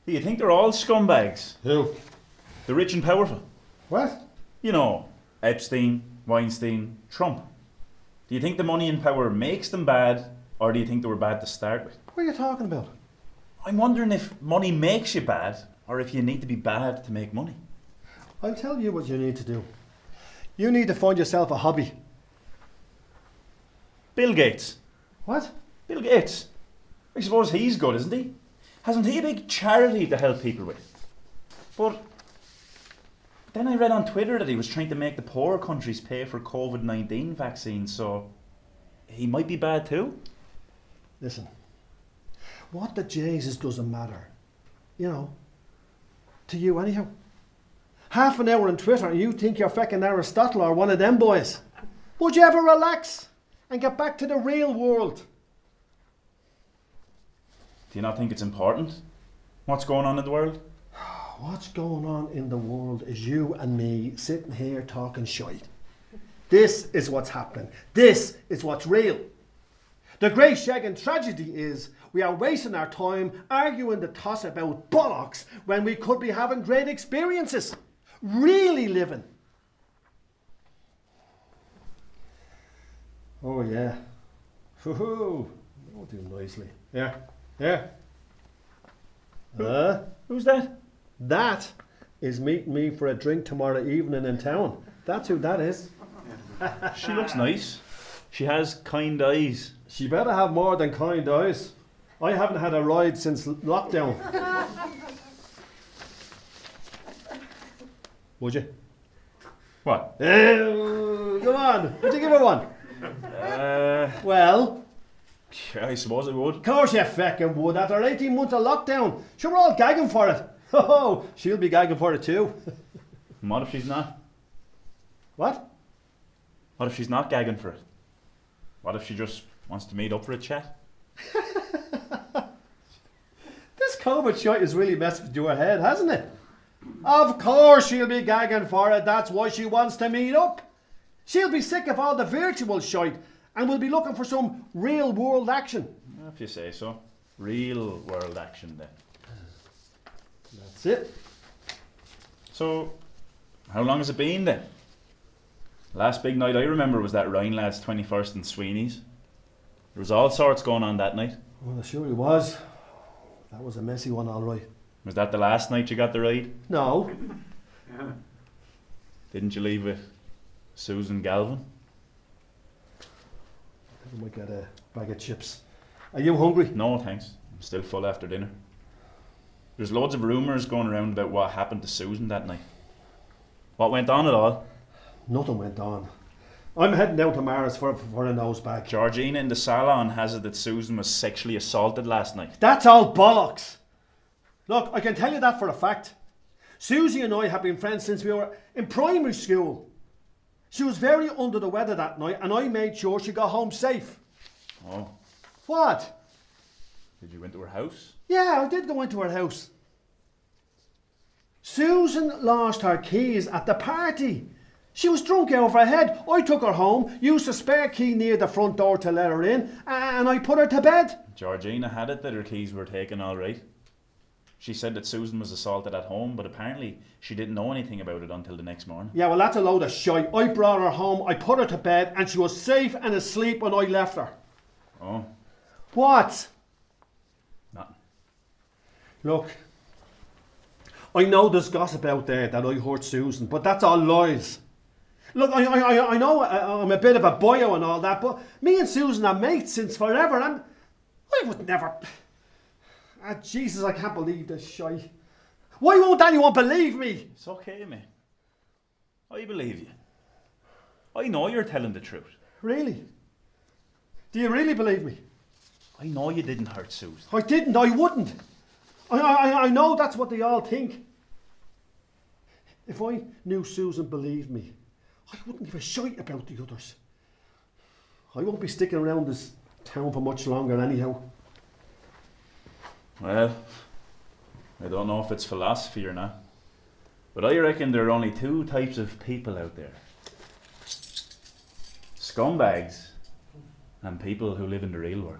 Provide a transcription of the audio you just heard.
Do you think they're all scumbags? Who? The rich and powerful. What? You know, Epstein, Weinstein, Trump. Do you think the money and power makes them bad, or do you think they were bad to start with? What are you talking about? I'm wondering if money makes you bad, or if you need to be bad to make money. I'll tell you what you need to do. You need to find yourself a hobby. Bill Gates. What? Bill Gates. I suppose he's good, isn't he? Hasn't he a big charity to help people with? But then I read on Twitter that he was trying to make the poorer countries pay for COVID-19 vaccines, so he might be bad too. Listen, what the Jesus doesn't matter. You know, to you anyhow. Half an hour on Twitter and you think you're fecking Aristotle or one of them boys. Would you ever relax and get back to the real world? Do you not think it's important? What's going on in the world? What's going on in the world is you and me sitting here talking shite. This is what's happening. This is what's real. The great shagging tragedy is we are wasting our time arguing the toss about bollocks when we could be having great experiences. Really living. Oh yeah. Hoo-hoo. Don't do noisily. Yeah. Yeah. Who's that? That is meeting me for a drink tomorrow evening in town. That's who that is. She looks nice. She has kind eyes. She better have more than kind eyes. I haven't had a ride since lockdown. Would you? What? Come on. Would you give her one? Well, I suppose I would. of course you feckin' would. After 18 months of lockdown, sure we're all gagging for it. Oh, she'll be gagging for it too. And what if she's not? What? What if she's not gagging for it? What if she just wants to meet up for a chat? This COVID shite has really messed with your head, hasn't it? Of course she'll be gagging for it. That's why she wants to meet up. She'll be sick of all the virtual shite and will be looking for some real world action. If you say so. Real world action then. That's it. So, how long has it been then? Last big night I remember was that Ryan lad's 21st in Sweeney's. There was all sorts going on that night. Well, it surely was. That was a messy one, all right. Was that the last night you got the ride? No. Didn't you leave with Susan Galvin? I might get a bag of chips. Are you hungry? No, thanks. I'm still full after dinner. There's loads of rumours going around about what happened to Susan that night. What went on at all? Nothing went on. I'm heading down to Mars for a nose bag. Georgina in the salon has it that Susan was sexually assaulted last night. That's all bollocks. Look, I can tell you that for a fact. Susie and I have been friends since we were in primary school. She was very under the weather that night and I made sure she got home safe. Oh, What? did you go into her house? Yeah, I did go into her house. Susan lost her keys at the party. She was drunk out of her head. I took her home, used a spare key near the front door to let her in, and I put her to bed. Georgina had it that her keys were taken all right. She said that Susan was assaulted at home, but apparently she didn't know anything about it until the next morning. Yeah, well, that's a load of shite. I brought her home, I put her to bed, and she was safe and asleep when I left her. Oh, What? nothing. Look, I know there's gossip out there that I hurt Susan, but that's all lies. Look, I know I'm a bit of a boyo and all that, but me and Susan are mates since forever, and I would never... Ah, Jesus, I can't believe this shite. Why won't anyone believe me? It's okay, mate. I believe you. I know you're telling the truth. Really? Do you really believe me? I know you didn't hurt Susan. I didn't, I wouldn't. I know that's what they all think. If I knew Susan believed me, I wouldn't give a shite about the others. I won't be sticking around this town for much longer anyhow. Well, I don't know if it's philosophy or not, but I reckon there are only two types of people out there. Scumbags and people who live in the real world.